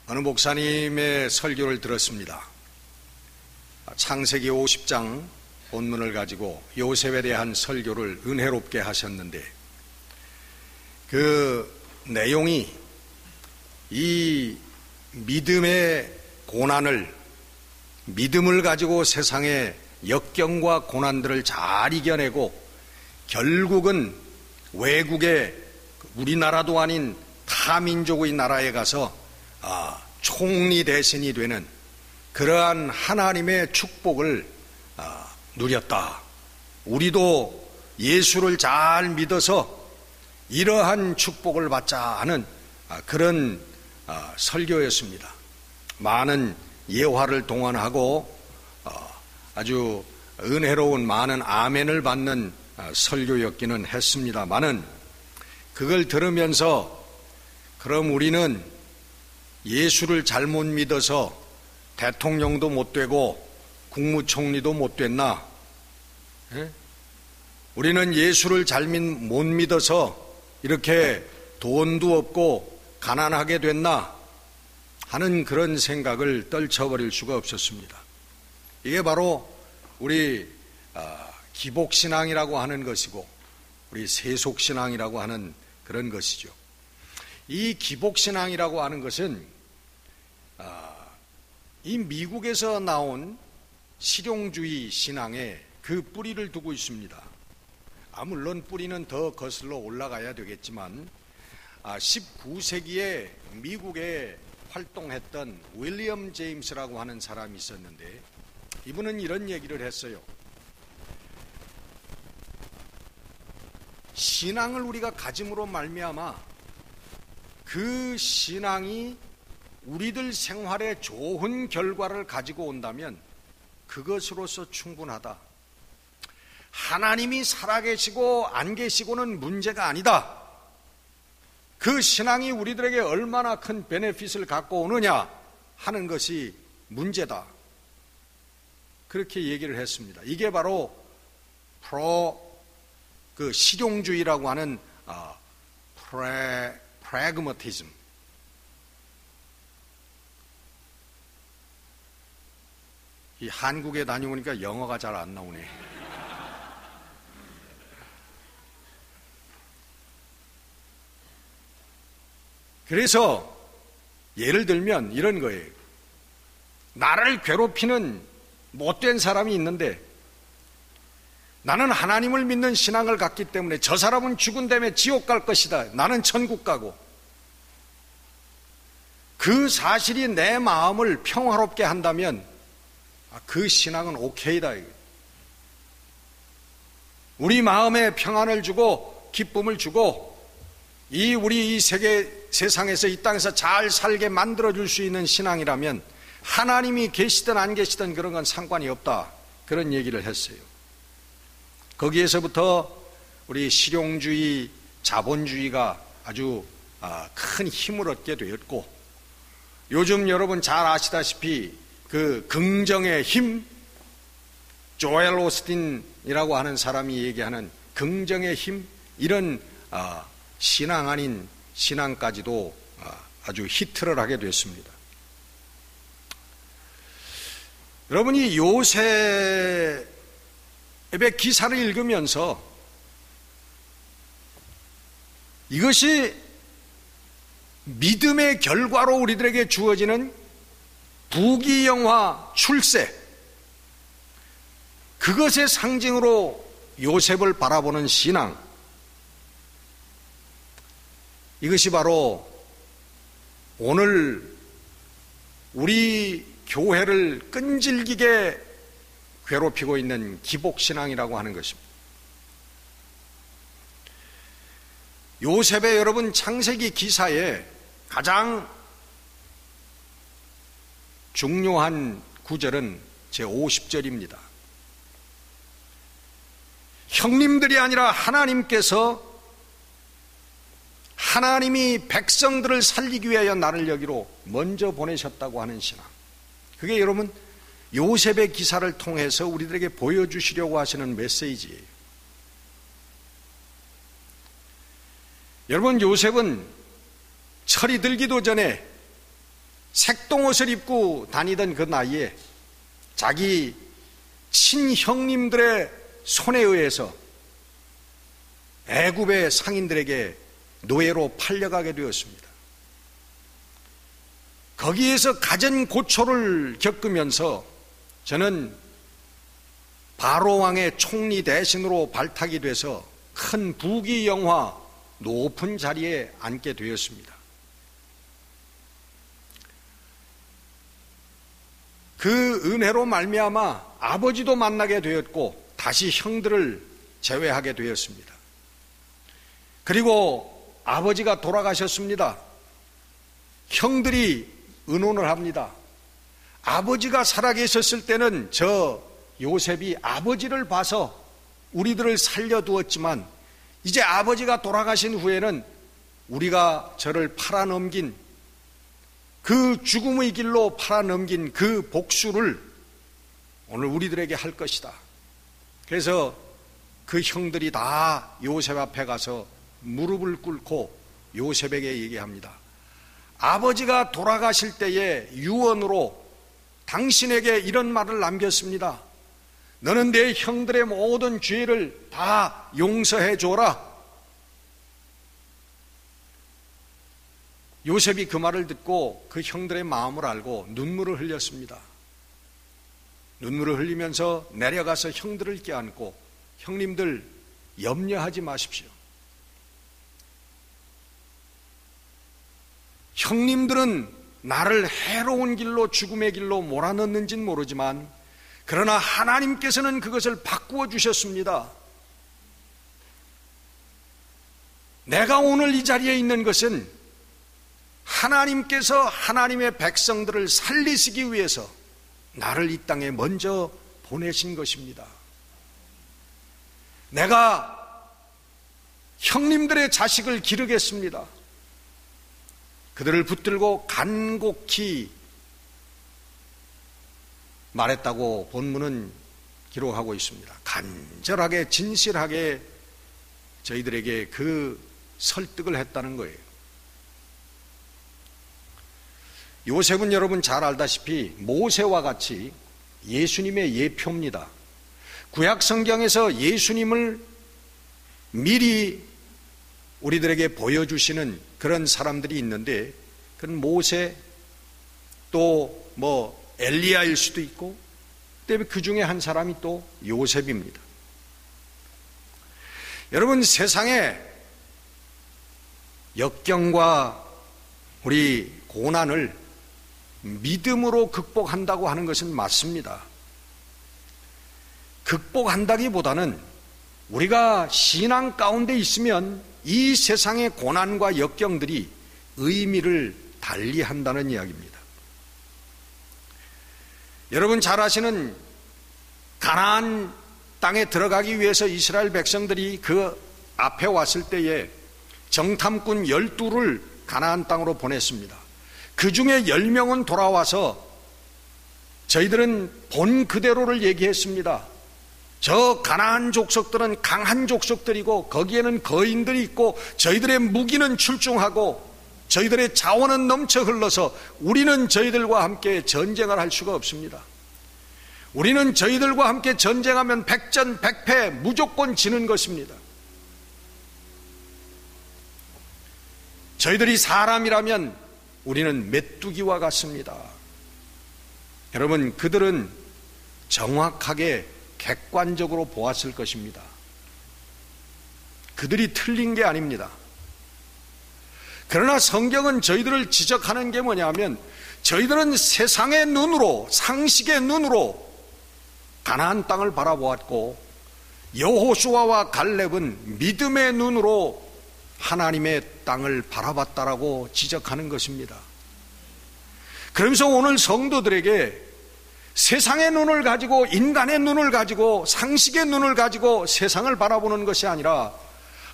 어느 목사님의 설교를 들었습니다. 창세기 50장 본문을 가지고 요셉에 대한 설교를 은혜롭게 하셨는데, 그 내용이 이 믿음의 고난을, 믿음을 가지고 세상의 역경과 고난들을 잘 이겨내고 결국은 외국의, 우리나라도 아닌 타민족의 나라에 가서 총리 대신이 되는 그러한 하나님의 축복을 누렸다. 우리도 예수를 잘 믿어서 이러한 축복을 받자 하는 그런 설교였습니다. 많은 예화를 동원하고 아주 은혜로운 많은 아멘을 받는 설교였기는 했습니다만은, 그걸 들으면서 그럼 우리는 예수를 잘못 믿어서 대통령도 못 되고 국무총리도 못 됐나? 우리는 예수를 못 믿어서 이렇게 돈도 없고 가난하게 됐나? 하는 그런 생각을 떨쳐버릴 수가 없었습니다. 이게 바로 우리 기복신앙이라고 하는 것이고, 우리 세속신앙이라고 하는 그런 것이죠. 이 기복신앙이라고 하는 것은 이 미국에서 나온 실용주의 신앙에 그 뿌리를 두고 있습니다. 물론 뿌리는 더 거슬러 올라가야 되겠지만, 19세기에 미국에 활동했던 윌리엄 제임스라고 하는 사람이 있었는데, 이분은 이런 얘기를 했어요. 신앙을 우리가 가짐으로 말미암아 그 신앙이 우리들 생활에 좋은 결과를 가지고 온다면 그것으로서 충분하다. 하나님이 살아계시고 안 계시고는 문제가 아니다. 그 신앙이 우리들에게 얼마나 큰 베네핏을 갖고 오느냐 하는 것이 문제다. 그렇게 얘기를 했습니다. 이게 바로 실용주의라고 하는 프래그마티즘. 이 한국에 다녀오니까 영어가 잘 안 나오네. 그래서 예를 들면 이런 거예요. 나를 괴롭히는 못된 사람이 있는데 나는 하나님을 믿는 신앙을 갖기 때문에 저 사람은 죽은 다음에 지옥 갈 것이다. 나는 천국 가고. 그 사실이 내 마음을 평화롭게 한다면 그 신앙은 오케이다. 우리 마음에 평안을 주고 기쁨을 주고 우리 이 세상에서 이 땅에서 잘 살게 만들어줄 수 있는 신앙이라면 하나님이 계시든 안 계시든 그런 건 상관이 없다. 그런 얘기를 했어요. 거기에서부터 우리 실용주의, 자본주의가 아주 큰 힘을 얻게 되었고, 요즘 여러분 잘 아시다시피 그 긍정의 힘, 조엘 오스틴이라고 하는 사람이 얘기하는 긍정의 힘, 이런 신앙 아닌 신앙까지도 아주 히트를 하게 됐습니다. 여러분이 요셉의 기사를 읽으면서 이것이 믿음의 결과로 우리들에게 주어지는 부귀영화, 출세, 그것의 상징으로 요셉을 바라보는 신앙, 이것이 바로 오늘 우리 교회를 끈질기게 괴롭히고 있는 기복신앙이라고 하는 것입니다. 요셉의 여러분 창세기 기사에 가장 중요한 구절은 제50절입니다. 형님들이 아니라 하나님께서 하나님이 백성들을 살리기 위하여 나를 여기로 먼저 보내셨다고 하는 신앙. 그게 여러분 요셉의 기사를 통해서 우리들에게 보여주시려고 하시는 메시지예요. 여러분, 요셉은 철이 들기도 전에 색동옷을 입고 다니던 그 나이에 자기 친형님들의 손에 의해서 애굽의 상인들에게 노예로 팔려가게 되었습니다. 거기에서 갖은 고초를 겪으면서 저는 바로 왕의 총리 대신으로 발탁이 돼서 큰 부귀 영화 높은 자리에 앉게 되었습니다. 그 은혜로 말미암아 아버지도 만나게 되었고 다시 형들을 제외하게 되었습니다. 그리고 아버지가 돌아가셨습니다. 형들이 의논을 합니다. 아버지가 살아계셨을 때는 저 요셉이 아버지를 봐서 우리들을 살려두었지만 이제 아버지가 돌아가신 후에는 우리가 저를 팔아넘긴 그 죽음의 길로 팔아넘긴 그 복수를 오늘 우리들에게 할 것이다. 그래서 그 형들이 다 요셉 앞에 가서 무릎을 꿇고 요셉에게 얘기합니다. 아버지가 돌아가실 때에 유언으로 당신에게 이런 말을 남겼습니다. 너는 내 형들의 모든 죄를 다 용서해 줘라. 요셉이 그 말을 듣고 그 형들의 마음을 알고 눈물을 흘렸습니다. 눈물을 흘리면서 내려가서 형들을 껴안고 형님들 염려하지 마십시오. 형님들은 나를 해로운 길로 죽음의 길로 몰아넣는지는 모르지만 그러나 하나님께서는 그것을 바꾸어 주셨습니다. 내가 오늘 이 자리에 있는 것은 하나님께서 하나님의 백성들을 살리시기 위해서 나를 이 땅에 먼저 보내신 것입니다. 내가 형님들의 자식을 기르겠습니다. 그들을 붙들고 간곡히 말했다고 본문은 기록하고 있습니다. 간절하게 진실하게 저희들에게 그 설득을 했다는 거예요. 요셉은 여러분 잘 알다시피 모세와 같이 예수님의 예표입니다. 구약 성경에서 예수님을 미리 우리들에게 보여주시는 그런 사람들이 있는데 그건 모세 또 엘리야일 수도 있고 그 중에 한 사람이 또 요셉입니다. 여러분 세상에 역경과 우리 고난을 믿음으로 극복한다고 하는 것은 맞습니다. 극복한다기보다는 우리가 신앙 가운데 있으면 이 세상의 고난과 역경들이 의미를 달리한다는 이야기입니다. 여러분 잘 아시는 가나안 땅에 들어가기 위해서 이스라엘 백성들이 그 앞에 왔을 때에 정탐꾼 12를 가나안 땅으로 보냈습니다. 그 중에 10명은 돌아와서 저희들은 본 그대로를 얘기했습니다. 저 가나안 족속들은 강한 족속들이고 거기에는 거인들이 있고 저희들의 무기는 출중하고 저희들의 자원은 넘쳐 흘러서 우리는 저희들과 함께 전쟁을 할 수가 없습니다. 우리는 저희들과 함께 전쟁하면 백전백패 무조건 지는 것입니다. 저희들이 사람이라면 우리는 메뚜기와 같습니다. 여러분 그들은 정확하게 객관적으로 보았을 것입니다. 그들이 틀린 게 아닙니다. 그러나 성경은 저희들을 지적하는 게 뭐냐면 저희들은 세상의 눈으로 상식의 눈으로 가나안 땅을 바라보았고 여호수아와 갈렙은 믿음의 눈으로 하나님의 땅을 바라봤다라고 지적하는 것입니다. 그러면서 오늘 성도들에게 세상의 눈을 가지고 인간의 눈을 가지고 상식의 눈을 가지고 세상을 바라보는 것이 아니라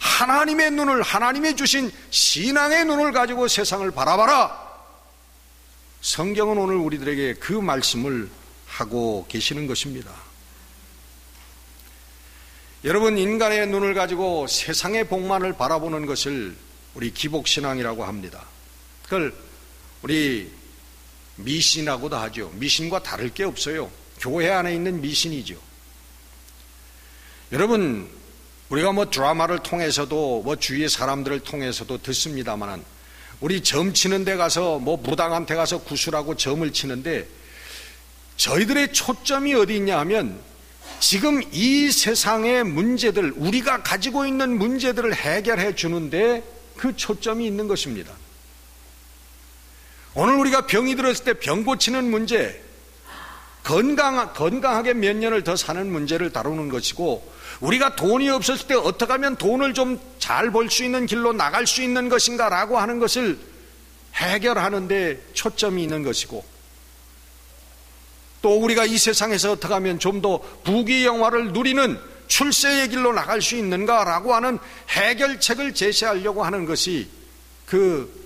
하나님의 눈을 하나님이 주신 신앙의 눈을 가지고 세상을 바라봐라. 성경은 오늘 우리들에게 그 말씀을 하고 계시는 것입니다. 여러분 인간의 눈을 가지고 세상의 복만을 바라보는 것을 우리 기복신앙이라고 합니다. 그걸 우리 미신이라고도 하죠. 미신과 다를 게 없어요. 교회 안에 있는 미신이죠. 여러분, 우리가 드라마를 통해서도 주위의 사람들을 통해서도 듣습니다만, 우리 점 치는 데 가서 무당한테 가서 구슬하고 점을 치는데 저희들의 초점이 어디 있냐 하면 지금 이 세상의 문제들, 우리가 가지고 있는 문제들을 해결해 주는데 그 초점이 있는 것입니다. 오늘 우리가 병이 들었을 때 병 고치는 문제, 건강하게 몇 년을 더 사는 문제를 다루는 것이고, 우리가 돈이 없었을 때 어떻게 하면 돈을 좀 잘 벌 수 있는 길로 나갈 수 있는 것인가 라고 하는 것을 해결하는 데 초점이 있는 것이고, 또 우리가 이 세상에서 어떻게 하면 좀 더 부귀영화를 누리는 출세의 길로 나갈 수 있는가 라고 하는 해결책을 제시하려고 하는 것이 그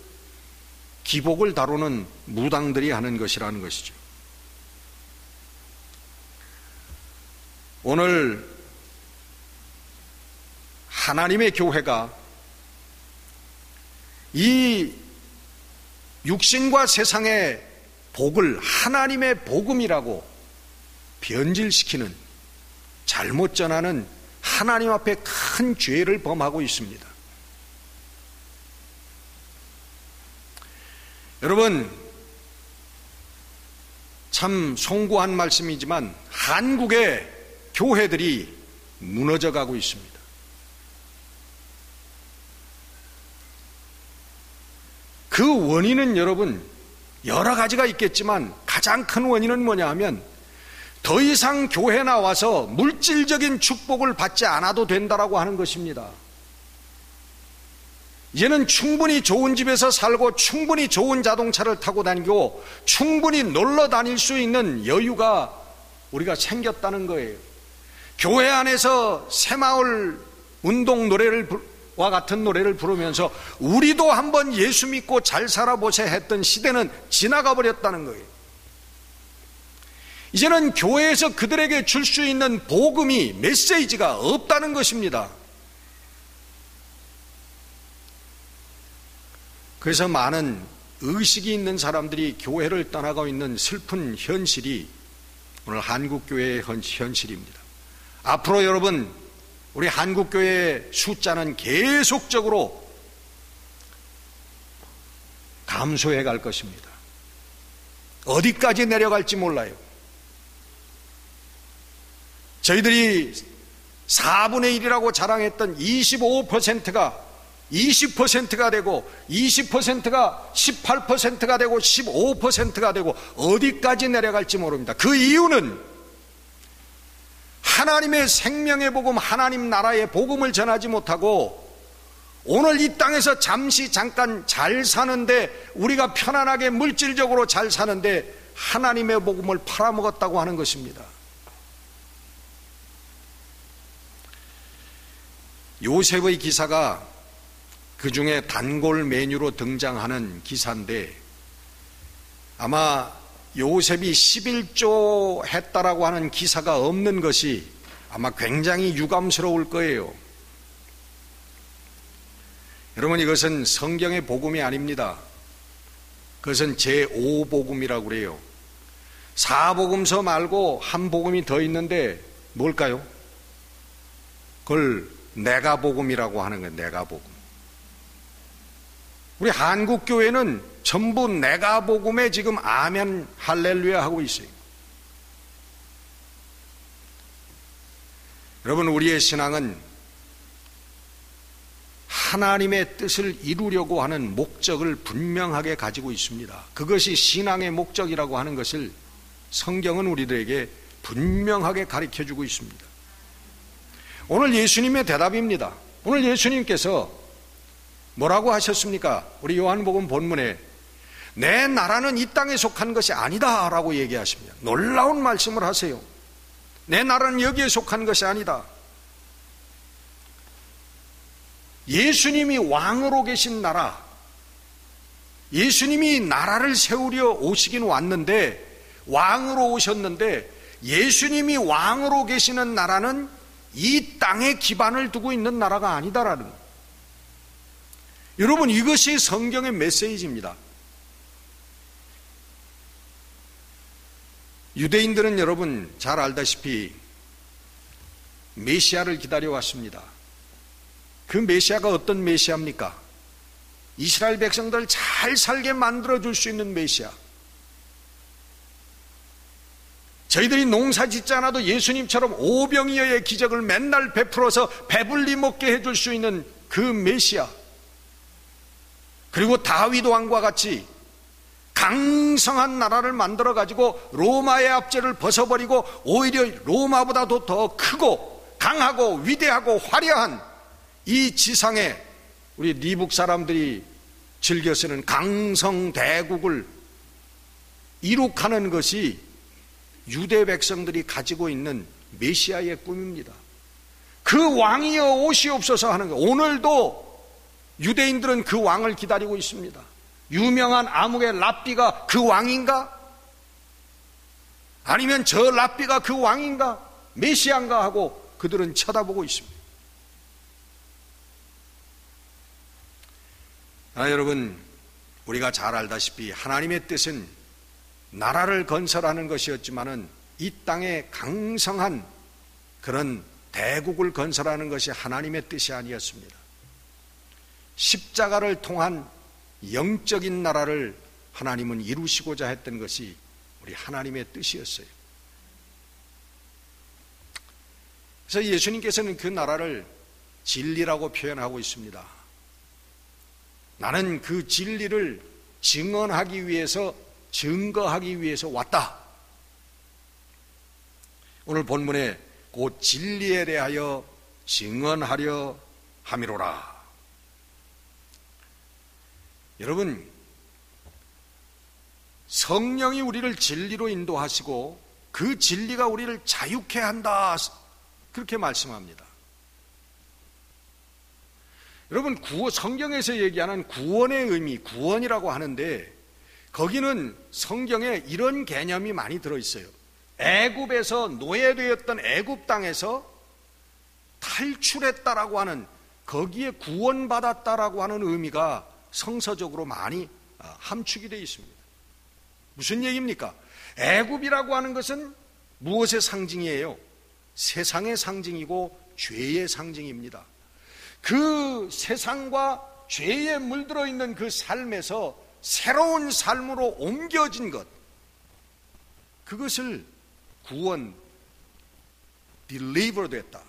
기복을 다루는 무당들이 하는 것이라는 것이죠. 오늘 하나님의 교회가 이 육신과 세상의 복을 하나님의 복음이라고 변질시키는, 잘못 전하는 하나님 앞에 큰 죄를 범하고 있습니다. 여러분, 참 송구한 말씀이지만 한국의 교회들이 무너져 가고 있습니다. 그 원인은 여러분 여러 가지가 있겠지만 가장 큰 원인은 뭐냐 하면 더 이상 교회 나와서 물질적인 축복을 받지 않아도 된다라고 하는 것입니다. 이제는 충분히 좋은 집에서 살고 충분히 좋은 자동차를 타고 다니고 충분히 놀러 다닐 수 있는 여유가 우리가 생겼다는 거예요. 교회 안에서 새마을 운동 노래와 같은 노래를 부르면서 우리도 한번 예수 믿고 잘 살아보자 했던 시대는 지나가 버렸다는 거예요. 이제는 교회에서 그들에게 줄 수 있는 복음이, 메시지가 없다는 것입니다. 그래서 많은 의식이 있는 사람들이 교회를 떠나고 있는 슬픈 현실이 오늘 한국교회의 현실입니다. 앞으로 여러분, 우리 한국교회의 숫자는 계속적으로 감소해 갈 것입니다. 어디까지 내려갈지 몰라요. 저희들이 4분의 1이라고 자랑했던 25%가 20%가 되고 20%가 18%가 되고 15%가 되고 어디까지 내려갈지 모릅니다. 그 이유는 하나님의 생명의 복음, 하나님 나라의 복음을 전하지 못하고 오늘 이 땅에서 잠깐 잘 사는데, 우리가 편안하게 물질적으로 잘 사는데 하나님의 복음을 팔아먹었다고 하는 것입니다. 요셉의 기사가 그 중에 단골 메뉴로 등장하는 기사인데, 아마 요셉이 11조 했다라고 하는 기사가 없는 것이 아마 굉장히 유감스러울 거예요. 여러분, 이것은 성경의 복음이 아닙니다. 그것은 제5복음이라고 그래요. 4복음서 말고 한 복음이 더 있는데 뭘까요? 그걸 내가복음이라고 하는 거예요. 내가복음. 우리 한국교회는 전부 내가복음에 지금 아멘 할렐루야 하고 있어요. 여러분, 우리의 신앙은 하나님의 뜻을 이루려고 하는 목적을 분명하게 가지고 있습니다. 그것이 신앙의 목적이라고 하는 것을 성경은 우리들에게 분명하게 가르쳐주고 있습니다. 오늘 예수님의 대답입니다. 오늘 예수님께서 뭐라고 하셨습니까? 우리 요한복음 본문에 내 나라는 이 땅에 속한 것이 아니다 라고 얘기하십니다. 놀라운 말씀을 하세요. 내 나라는 여기에 속한 것이 아니다. 예수님이 왕으로 계신 나라, 예수님이 나라를 세우려 오시긴 왔는데, 왕으로 오셨는데, 예수님이 왕으로 계시는 나라는 이 땅에 기반을 두고 있는 나라가 아니다라는 거예요. 여러분, 이것이 성경의 메시지입니다. 유대인들은 여러분 잘 알다시피 메시아를 기다려왔습니다. 그 메시아가 어떤 메시아입니까? 이스라엘 백성들을 잘 살게 만들어줄 수 있는 메시아. 저희들이 농사 짓지 않아도 예수님처럼 오병이어의 기적을 맨날 베풀어서 배불리 먹게 해줄 수 있는 그 메시아. 그리고 다윗 왕과 같이 강성한 나라를 만들어 가지고 로마의 압제를 벗어버리고 오히려 로마보다도 더 크고 강하고 위대하고 화려한 이 지상에 우리 리북 사람들이 즐겨 쓰는 강성대국을 이룩하는 것이 유대 백성들이 가지고 있는 메시아의 꿈입니다. 그 왕이여 오시옵소서 하는 거. 오늘도 유대인들은 그 왕을 기다리고 있습니다. 유명한 아묵의 랍비가 그 왕인가? 아니면 저 랍비가 그 왕인가? 메시아인가 하고 그들은 쳐다보고 있습니다. 여러분, 우리가 잘 알다시피 하나님의 뜻은 나라를 건설하는 것이었지만은 이 땅에 강성한 그런 대국을 건설하는 것이 하나님의 뜻이 아니었습니다. 십자가를 통한 영적인 나라를 하나님은 이루시고자 했던 것이 우리 하나님의 뜻이었어요. 그래서 예수님께서는 그 나라를 진리라고 표현하고 있습니다. 나는 그 진리를 증언하기 위해서, 증거하기 위해서 왔다. 오늘 본문에 곧 진리에 대하여 증언하려 함이로라. 여러분, 성령이 우리를 진리로 인도하시고 그 진리가 우리를 자유케 한다, 그렇게 말씀합니다. 여러분, 성경에서 얘기하는 구원의 의미, 구원이라고 하는데 거기는 성경에 이런 개념이 많이 들어있어요. 애굽에서 노예되었던 애굽 땅에서 탈출했다라고 하는, 거기에 구원받았다라고 하는 의미가 성서적으로 많이 함축이 되어 있습니다. 무슨 얘기입니까? 애굽이라고 하는 것은 무엇의 상징이에요? 세상의 상징이고 죄의 상징입니다. 그 세상과 죄에 물들어 있는 그 삶에서 새로운 삶으로 옮겨진 것, 그것을 구원, deliver 됐다,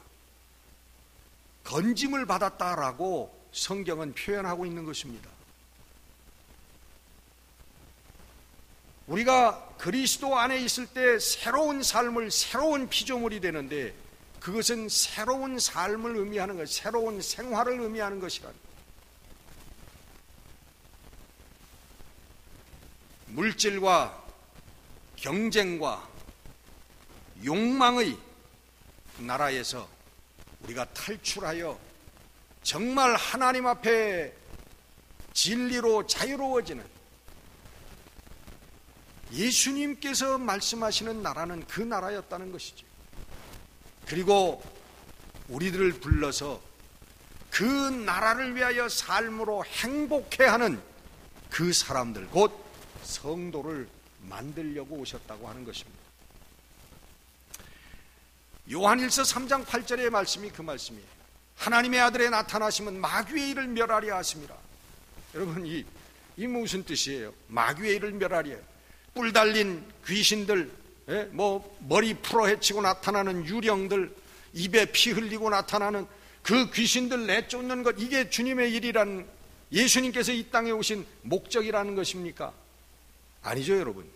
건짐을 받았다라고 성경은 표현하고 있는 것입니다. 우리가 그리스도 안에 있을 때 새로운 삶을, 새로운 피조물이 되는데 그것은 새로운 삶을 의미하는 것, 새로운 생활을 의미하는 것이라. 물질과 경쟁과 욕망의 나라에서 우리가 탈출하여 정말 하나님 앞에 진리로 자유로워지는, 예수님께서 말씀하시는 나라는 그 나라였다는 것이죠. 그리고 우리들을 불러서 그 나라를 위하여 삶으로 행복해하는 그 사람들, 곧 성도를 만들려고 오셨다고 하는 것입니다. 요한일서 3장 8절의 말씀이 그 말씀이에요. 하나님의 아들의 나타나심은 마귀의 일을 멸하려 하심이라. 여러분, 이 무슨 뜻이에요? 마귀의 일을 멸하려. 뿔 달린 귀신들, 머리 풀어헤치고 나타나는 유령들, 입에 피 흘리고 나타나는 그 귀신들 내쫓는 것, 이게 주님의 일이라는, 예수님께서 이 땅에 오신 목적이라는 것입니까? 아니죠, 여러분.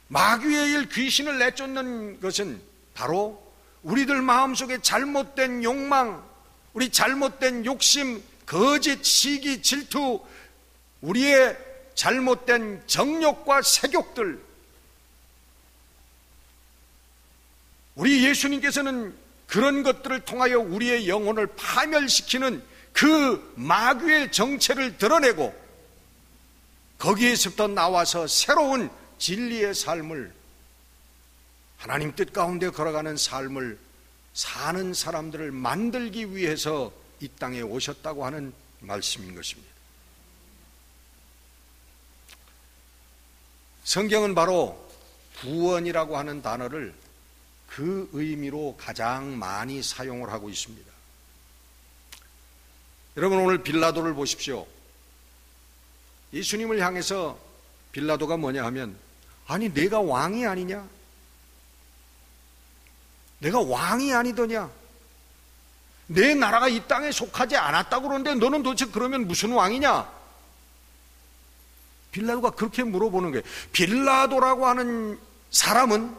마귀의 일, 귀신을 내쫓는 것은 바로 우리들 마음속에 잘못된 욕망, 우리 잘못된 욕심, 거짓, 시기, 질투, 우리의 잘못된 정욕과 색욕들, 우리 예수님께서는 그런 것들을 통하여 우리의 영혼을 파멸시키는 그 마귀의 정체를 드러내고 거기에서부터 나와서 새로운 진리의 삶을, 하나님 뜻 가운데 걸어가는 삶을 사는 사람들을 만들기 위해서 이 땅에 오셨다고 하는 말씀인 것입니다. 성경은 바로 구원이라고 하는 단어를 그 의미로 가장 많이 사용을 하고 있습니다. 여러분, 오늘 빌라도를 보십시오. 예수님을 향해서 빌라도가 뭐냐 하면, 아니 내가 왕이 아니냐? 내가 왕이 아니더냐? 내 나라가 이 땅에 속하지 않았다고 그러는데 너는 도대체 그러면 무슨 왕이냐? 빌라도가 그렇게 물어보는 거예요. 빌라도라고 하는 사람은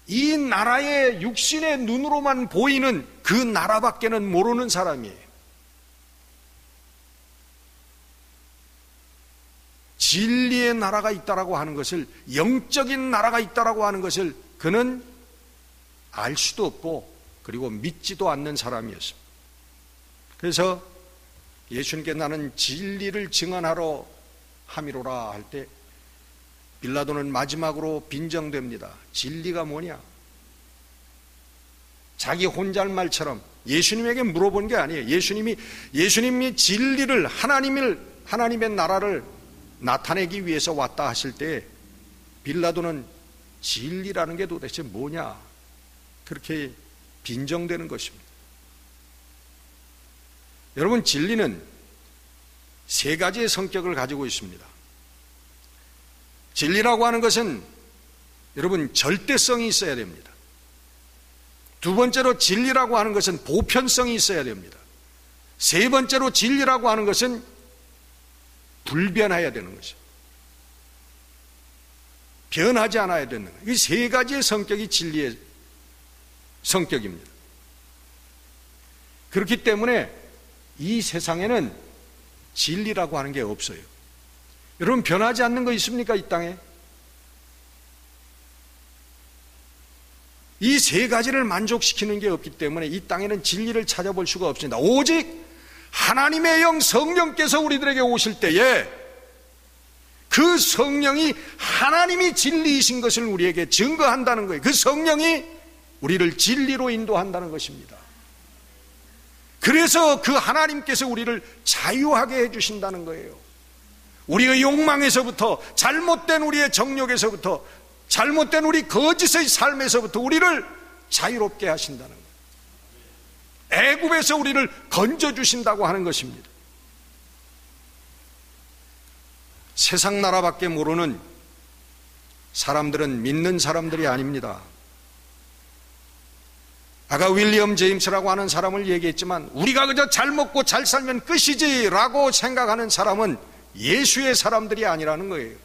이 나라의 육신의 눈으로만 보이는 그 나라밖에는 모르는 사람이에요. 진리의 나라가 있다라고 하는 것을, 영적인 나라가 있다라고 하는 것을 그는 알 수도 없고 그리고 믿지도 않는 사람이었습니다. 그래서 예수님께 나는 진리를 증언하러 함이로라 할 때 빌라도는 마지막으로 빈정됩니다. 진리가 뭐냐? 자기 혼잣말처럼 예수님에게 물어본 게 아니에요. 예수님이 진리를, 하나님의 나라를 나타내기 위해서 왔다 하실 때 빌라도는 진리라는 게 도대체 뭐냐? 그렇게 빈정되는 것입니다. 여러분, 진리는 세 가지의 성격을 가지고 있습니다. 진리라고 하는 것은 여러분 절대성이 있어야 됩니다. 두 번째로 진리라고 하는 것은 보편성이 있어야 됩니다. 세 번째로 진리라고 하는 것은 불변해야 되는 것이죠. 변하지 않아야 되는 거예요. 이 세 가지의 성격이 진리의 성격입니다. 그렇기 때문에 이 세상에는 진리라고 하는 게 없어요. 여러분, 변하지 않는 거 있습니까? 이 땅에 이 세 가지를 만족시키는 게 없기 때문에 이 땅에는 진리를 찾아볼 수가 없습니다. 오직 하나님의 영 성령께서 우리들에게 오실 때에 그 성령이 하나님이 진리이신 것을 우리에게 증거한다는 거예요. 그 성령이 우리를 진리로 인도한다는 것입니다. 그래서 그 하나님께서 우리를 자유하게 해주신다는 거예요. 우리의 욕망에서부터, 잘못된 우리의 정욕에서부터, 잘못된 우리 거짓의 삶에서부터 우리를 자유롭게 하신다는 거예요. 애굽에서 우리를 건져주신다고 하는 것입니다. 세상 나라밖에 모르는 사람들은 믿는 사람들이 아닙니다. 아까 윌리엄 제임스라고 하는 사람을 얘기했지만, 우리가 그저 잘 먹고 잘 살면 끝이지 라고 생각하는 사람은 예수의 사람들이 아니라는 거예요.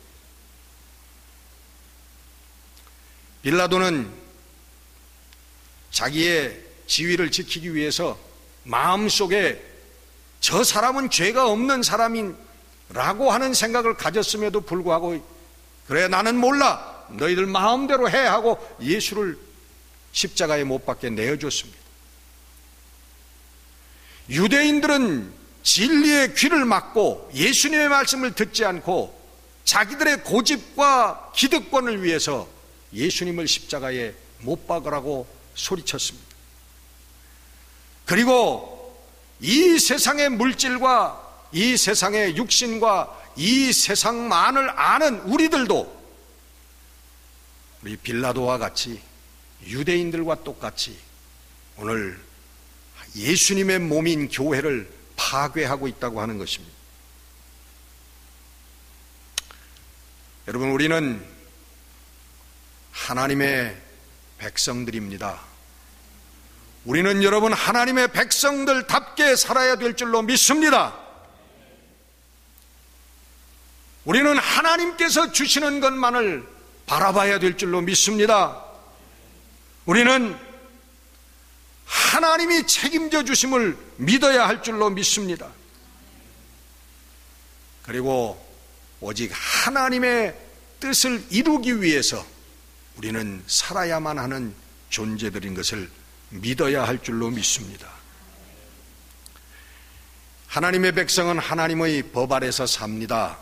빌라도는 자기의 지위를 지키기 위해서 마음속에 저 사람은 죄가 없는 사람이라고 하는 생각을 가졌음에도 불구하고, 그래 나는 몰라, 너희들 마음대로 해 하고 예수를 십자가에 못 박게 내어줬습니다. 유대인들은 진리의 귀를 막고 예수님의 말씀을 듣지 않고 자기들의 고집과 기득권을 위해서 예수님을 십자가에 못 박으라고 소리쳤습니다. 그리고 이 세상의 물질과 이 세상의 육신과 이 세상만을 아는 우리들도 우리 빌라도와 같이, 유대인들과 똑같이 오늘 예수님의 몸인 교회를 파괴하고 있다고 하는 것입니다. 여러분, 우리는 하나님의 백성들입니다. 우리는 여러분 하나님의 백성들답게 살아야 될 줄로 믿습니다. 우리는 하나님께서 주시는 것만을 바라봐야 될 줄로 믿습니다. 우리는 하나님이 책임져 주심을 믿어야 할 줄로 믿습니다. 그리고 오직 하나님의 뜻을 이루기 위해서 우리는 살아야만 하는 존재들인 것을 믿어야 할 줄로 믿습니다. 하나님의 백성은 하나님의 법 아래서 삽니다.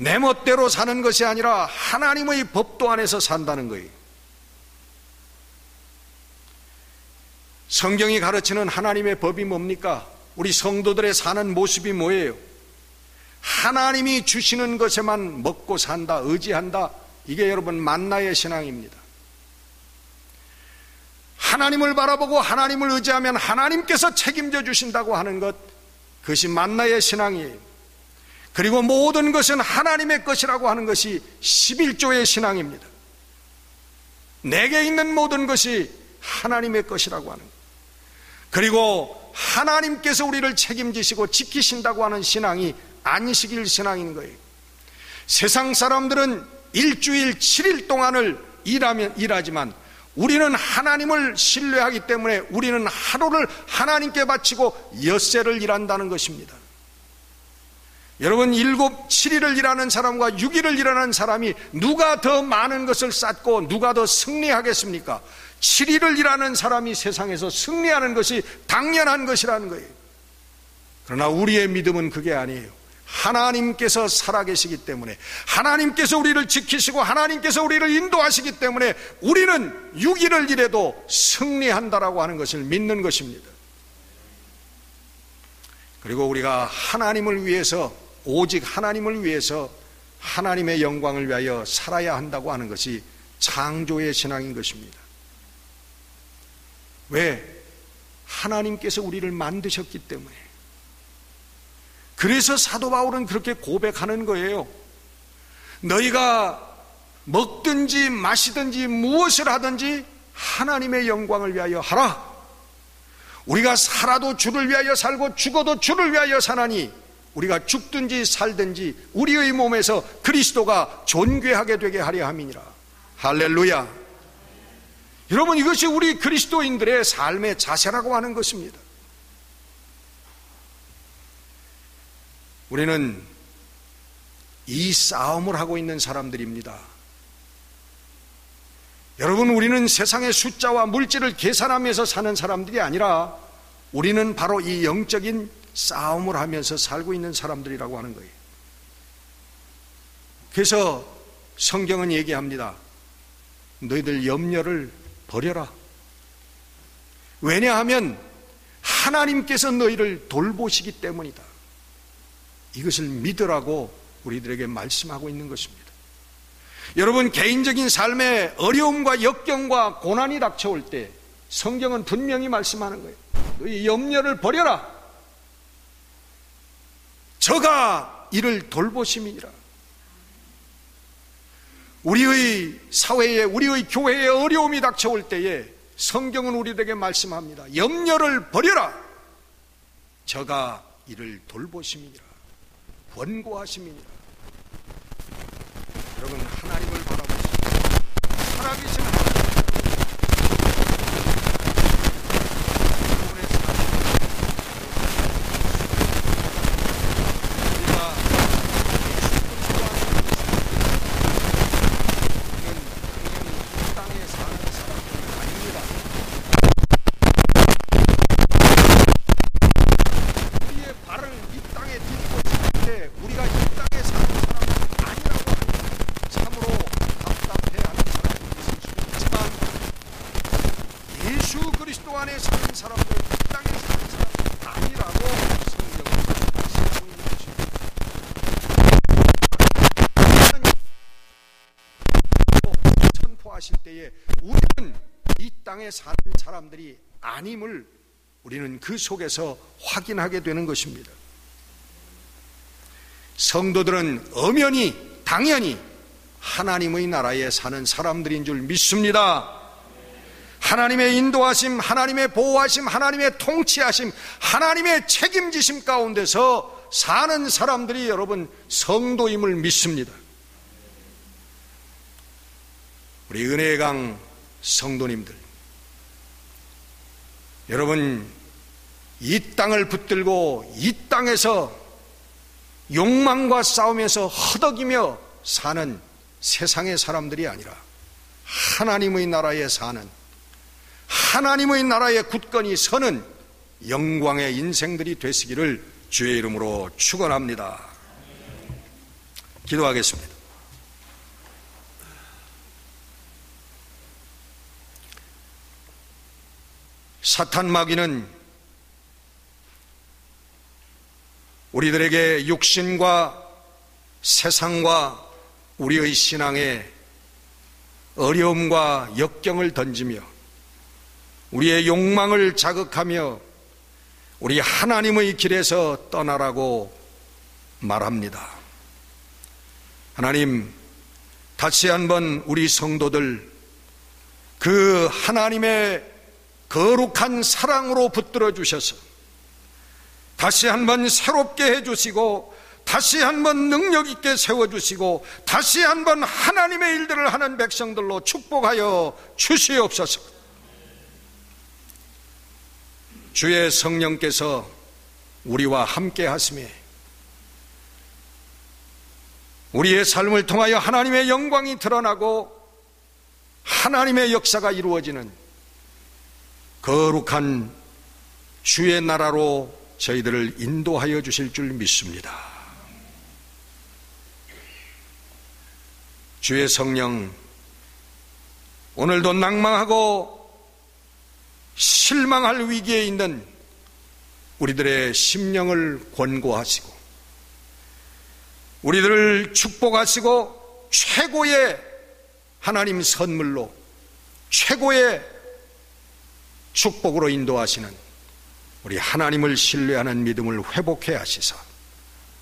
내 멋대로 사는 것이 아니라 하나님의 법도 안에서 산다는 거예요. 성경이 가르치는 하나님의 법이 뭡니까? 우리 성도들의 사는 모습이 뭐예요? 하나님이 주시는 것에만 먹고 산다, 의지한다. 이게 여러분 만나의 신앙입니다. 하나님을 바라보고 하나님을 의지하면 하나님께서 책임져 주신다고 하는 것, 그것이 만나의 신앙이에요. 그리고 모든 것은 하나님의 것이라고 하는 것이 11조의 신앙입니다. 내게 있는 모든 것이 하나님의 것이라고 하는 것, 그리고 하나님께서 우리를 책임지시고 지키신다고 하는 신앙이 안식일 신앙인 거예요. 세상 사람들은 일주일 7일 동안을 일하지만 우리는 하나님을 신뢰하기 때문에 우리는 하루를 하나님께 바치고 엿새를 일한다는 것입니다. 여러분, 7일을 일하는 사람과 6일을 일하는 사람이 누가 더 많은 것을 쌓고 누가 더 승리하겠습니까? 7일을 일하는 사람이 세상에서 승리하는 것이 당연한 것이라는 거예요. 그러나 우리의 믿음은 그게 아니에요. 하나님께서 살아계시기 때문에, 하나님께서 우리를 지키시고 하나님께서 우리를 인도하시기 때문에 우리는 6일을 일해도 승리한다라고 하는 것을 믿는 것입니다. 그리고 우리가 하나님을 위해서, 오직 하나님을 위해서 하나님의 영광을 위하여 살아야 한다고 하는 것이 창조의 신앙인 것입니다. 왜? 하나님께서 우리를 만드셨기 때문에. 그래서 사도 바울은 그렇게 고백하는 거예요. 너희가 먹든지 마시든지 무엇을 하든지 하나님의 영광을 위하여 하라. 우리가 살아도 주를 위하여 살고 죽어도 주를 위하여 사나니 우리가 죽든지 살든지 우리의 몸에서 그리스도가 존귀하게 되게 하려 함이니라. 할렐루야. 여러분, 이것이 우리 그리스도인들의 삶의 자세라고 하는 것입니다. 우리는 이 싸움을 하고 있는 사람들입니다. 여러분, 우리는 세상의 숫자와 물질을 계산하면서 사는 사람들이 아니라 우리는 바로 이 영적인 싸움을 하면서 살고 있는 사람들이라고 하는 거예요. 그래서 성경은 얘기합니다. 너희들 염려를 버려라. 왜냐하면 하나님께서 너희를 돌보시기 때문이다. 이것을 믿으라고 우리들에게 말씀하고 있는 것입니다. 여러분, 개인적인 삶에 어려움과 역경과 고난이 닥쳐올 때 성경은 분명히 말씀하는 거예요. 너희 염려를 버려라. 저가 이를 돌보심이니라. 우리의 사회에, 우리의 교회에 어려움이 닥쳐올 때에 성경은 우리들에게 말씀합니다. 염려를 버려라. 저가 이를 돌보심이니라. 권고하심이니라. 여러분, 하나님을 바라보시고 살아계신 하나님, 여러분의 삶을 우리가 우리는 이 땅에 사는 사람들이 아닙니다. 우리의 발을 이 땅에 딛고 있을 때 우리가 이 땅에 사는 사람들이 아니라고 하니 참으로 답답해하는 사람들이 있을 수 있지만, 예수 그리스도 안에 사는 사람들은 이 땅에 사는 사람들이 아니라고 성경은 말씀하고 있는 것입니다. 선포하실 때에 우리는 이 땅에 사는 사람들이 아님을 우리는 그 속에서 확인하게 되는 것입니다. 성도들은 엄연히 당연히 하나님의 나라에 사는 사람들인 줄 믿습니다. 하나님의 인도하심, 하나님의 보호하심, 하나님의 통치하심, 하나님의 책임지심 가운데서 사는 사람들이 여러분 성도임을 믿습니다. 우리 은혜의 강 성도님들, 여러분, 이 땅을 붙들고 이 땅에서 욕망과 싸우면서 허덕이며 사는 세상의 사람들이 아니라 하나님의 나라에 사는, 하나님의 나라에 굳건히 서는 영광의 인생들이 되시기를 주의 이름으로 축원합니다. 기도하겠습니다. 사탄 마귀는 우리들에게 육신과 세상과 우리의 신앙에 어려움과 역경을 던지며 우리의 욕망을 자극하며 우리 하나님의 길에서 떠나라고 말합니다. 하나님, 다시 한번 우리 성도들 그 하나님의 거룩한 사랑으로 붙들어 주셔서 다시 한번 새롭게 해주시고 다시 한번 능력 있게 세워주시고 다시 한번 하나님의 일들을 하는 백성들로 축복하여 주시옵소서. 주의 성령께서 우리와 함께 하심에 우리의 삶을 통하여 하나님의 영광이 드러나고 하나님의 역사가 이루어지는 거룩한 주의 나라로 저희들을 인도하여 주실 줄 믿습니다. 주의 성령, 오늘도 낭망하고 실망할 위기에 있는 우리들의 심령을 권고하시고 우리들을 축복하시고 최고의 하나님 선물로 최고의 축복으로 인도하시는 우리 하나님을 신뢰하는 믿음을 회복해 하시사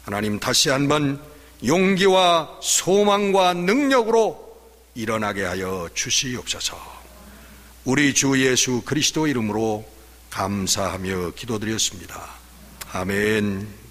하나님 다시 한번 용기와 소망과 능력으로 일어나게 하여 주시옵소서. 우리 주 예수 그리스도 이름으로 감사하며 기도드렸습니다. 아멘.